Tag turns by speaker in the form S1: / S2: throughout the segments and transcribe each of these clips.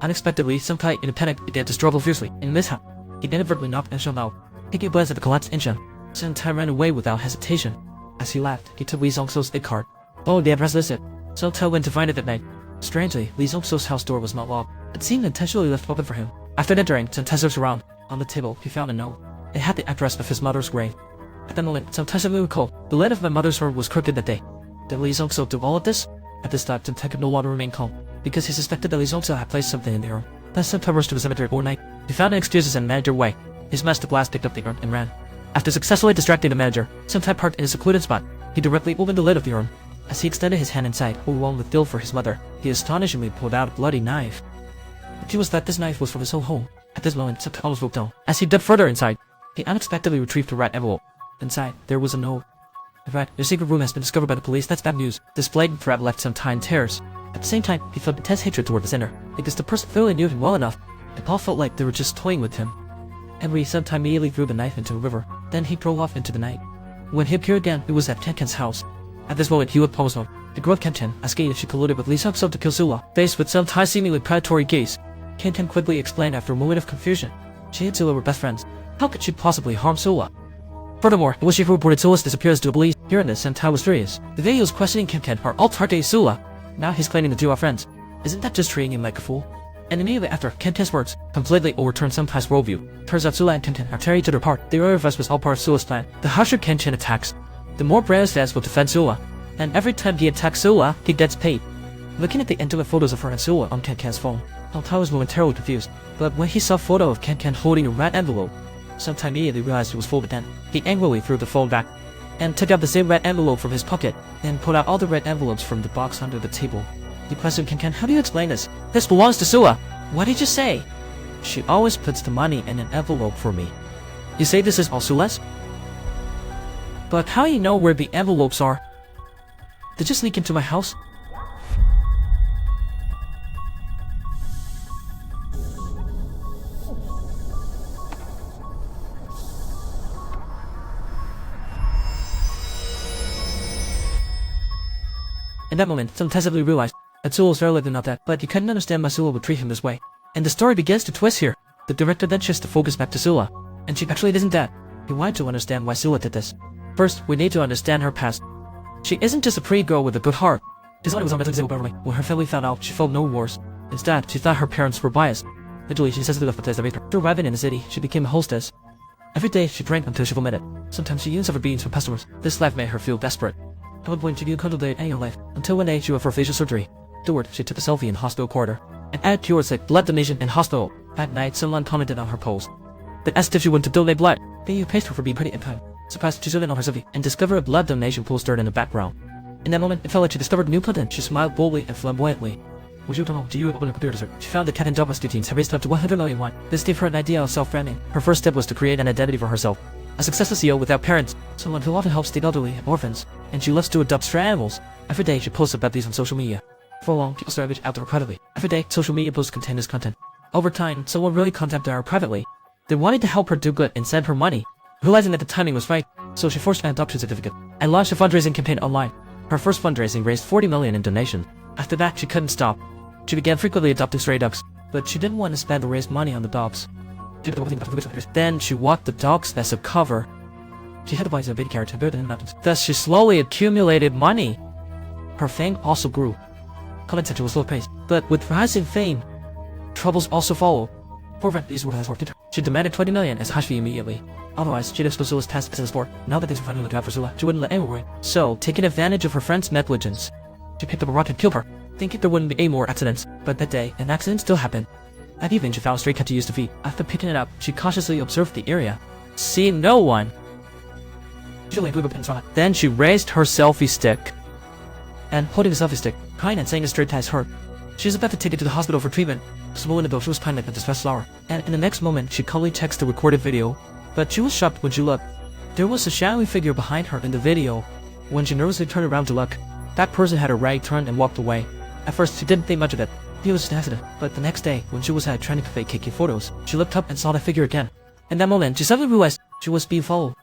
S1: Unexpectedly, Jingtai, in a panic, began to struggle fiercely. In mishap, he inadvertently knocked Ensues out, taking a glance at the collapsed engine. Jingtai ran away without hesitation. As he left, he took Li Zongso's ID card. Oh, they have reslisted. Jingtai went to find it that night. Strangely, Li Zongso's house door was not locked. It seemed intentionally left open for him. After entering, Jingtai searched around. On the table, he found a note. It had the address of his mother's grave. At that moment, Jingtai suddenly recalled, the lead of my mother's heart was crooked that day. Did Li Zongso do all of this? At this time, Jingtai could no longer remain calm, because he suspected that Li Zongso had placed something in the urn. Then Jingtai rushed to the cemetery all night. He found an excuses and managed her way. His master blast picked up the urn and ran. After successfully distracting the manager, Jingtai parked in a secluded spot. He directly opened the lid of the urn. As he extended his hand inside, overwhelmed with guilt for his mother, he astonishingly pulled out a bloody knife. The key was that this knife was from his own home. At this moment, Jingtai almost broke down. As he dug further inside, he unexpectedly retrieved a red envelope. Inside, there was a note. In fact, your secret room has been discovered by the police. That's bad news. This blatant threat left Jingtai in tears. At the same time, he felt intense hatred toward the sinner, because the person clearly knew him well enough. It all felt like they were just toying with him. Angry, Jingtai immediately threw the knife into a river. Then he drove off into the night. When he appeared again, it was at Ken-Ken's house. At this moment, he would pose on. The girl Ken-Ken, asking if she colluded with Li Zongso to kill Sula. Faced with Jingtai's seemingly predatory gaze, Ken-Ken quickly explained after a moment of confusion. She and Sula were best friends. How could she possibly harm Sula? Furthermore, it was she who reported Sula's disappearance to the police. Hearing this, Jingtai was furious. The day he was questioning Ken-Ken are all targeting Sula. Now he's claiming the two are friends. Isn't that just treating him like a fool? And immediately after, Ken-Ken's words completely overturned Jingtai's worldview. Turns out Sula and Ken-Ken are tearing each other apart. The other was all part of Sula's plan. The harsher Ken-Ken attacks, the more Brandon's dance will defend Sula. And every time he attacks Sula, he gets paid. Looking at the intimate photos of her and Sula on Ken-Ken's phone, Jingtai was momentarily confused. But when he saw a photo of Ken-Ken holding a red envelope, Jingtai immediately realized it was folded in. He angrily threw the phone back, and took out the same red envelope from his pocket, and pulled out all the red envelopes from the box under the table. He questioned Ken-Ken, how do you explain this? This belongs to Sula. What did you say? She always puts the money in an envelope for me. You say this is all Sula's? But how do you know where the envelopes are? Did you sneak into my house? In that moment, Jingtai suddenly realized that Sula was very not that, but he couldn't understand why Sula would treat him this way. And the story begins to twist here. The director then shifts the focus back to Sula, and she actually isn't dead. He wanted to understand why Sula did this. First, we need to understand her past. She isn't just a pretty girl with a good heart. She thought it was on mentally disabled Beverly. When her family found out, she felt no remorse. Instead, she thought her parents were biased. Literally, she says to the Fatez Victor. After arriving in the city, she became a hostess. Every day, she drank until she vomited. Sometimes she even suffered beatings from customers. This life made her feel desperate. At one point, she began contemplating her life, until one day she went for facial surgery. Afterward, she took a selfie in hospital corridor, and added keywords like blood donation in hospital. At night, someone commented on her post that asked if she wanted to donate blood. Then you praised her for being pretty in time. Surprised, she zoomed in on her selfie and discovered a blood donation poster in the background. In that moment, it felt like she discovered a new content. She smiled boldly and flamboyantly. Would you know, do you open a computer dessert? She found that Captain Java's teams have raised up to 100 million won. This gave her an idea of self-branding. Her first step was to create an identity for herself. A successful CEO without parents, someone who often helps the elderly and orphans, and she loves to adopt stray animals. Every day, she posts about these on social media. For long, people started reaching out to her privately. Every day, social media posts contain this content. Over time, someone really contacted her privately. They wanted to help her do good and send her money. Realizing that the timing was right, so she forged an adoption certificate and launched a fundraising campaign online. Her first fundraising raised 40 million in donation. After that, she couldn't stop. She began frequently adopting stray dogs, but she didn't want to spend or raise money on the dogs. Then she walked the dogs as a cover. She had to buy a baby carrot to build in the mountains. Thus, she slowly accumulated money. Her fame also grew. Comment section was slow paced, but with rising fame, troubles also followed. For rent, these were as worked. She demanded 20 million as hush fee immediately. Otherwise, she'd expose Sula's task as a sport. Now that things were finally looking out for Sula, she wouldn't let anyone win. So, taking advantage of her friend's negligence, she picked up a rock and killed her, thinking there wouldn't be any more accidents. But that day, an accident still happened. At evening, she found a stray cat to use to feed. After picking it up, she cautiously observed the area. Seeing no one, then she raised her selfie stick, and holding the selfie stick, crying and saying a straight ties hurt. She was about to take it to the hospital for treatment. Swollen in the she was crying like a distressed flower. And in the next moment, she calmly checks the recorded video. But she was shocked when she looked. There was a shadowy figure behind her in the video. When she nervously turned around to look, that person had a right turn and walked away. At first, she didn't think much of it. It was just an accident. But the next day, when she was at a training cafe taking photos, she looked up and saw that figure again. In that moment, she suddenly realized she was being followed.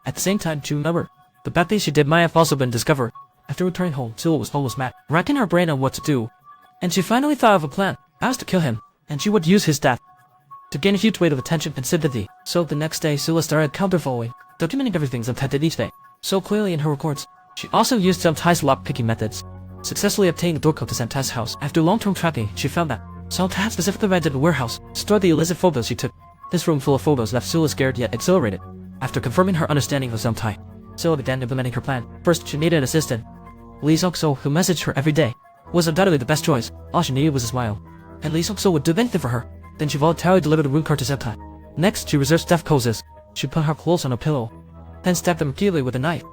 S1: At the same time, she remembered the bad things she did might have also been discovered. After returning home, Sula was almost mad, racking her brain on what to do. And she finally thought of a plan. Asked to kill him. and she would use his death to gain a huge weight of attention and sympathy. So the next day, Sula started counterfollowing, documenting everything Jingtai did each day so clearly in her records. She also used Jingtai's lock-picking methods, successfully obtained the door code to Jingtai's house. After long-term tracking, she found that Jingtai had specifically rented a warehouse to store the illicit photos she took. This room full of photos left Sula scared yet exhilarated. After confirming her understanding of Jingtai, Sula began implementing her plan. First, she needed an assistant. Lee Seok-so, who messaged her every day, was undoubtedly the best choice. All she needed was a smile, and Lee Seok-so would do anything for her. Then she voluntarily delivered a room card to Jingtai. Next, she reserved death poses. She put her clothes on a pillow, then stabbed them repeatedly with a knife.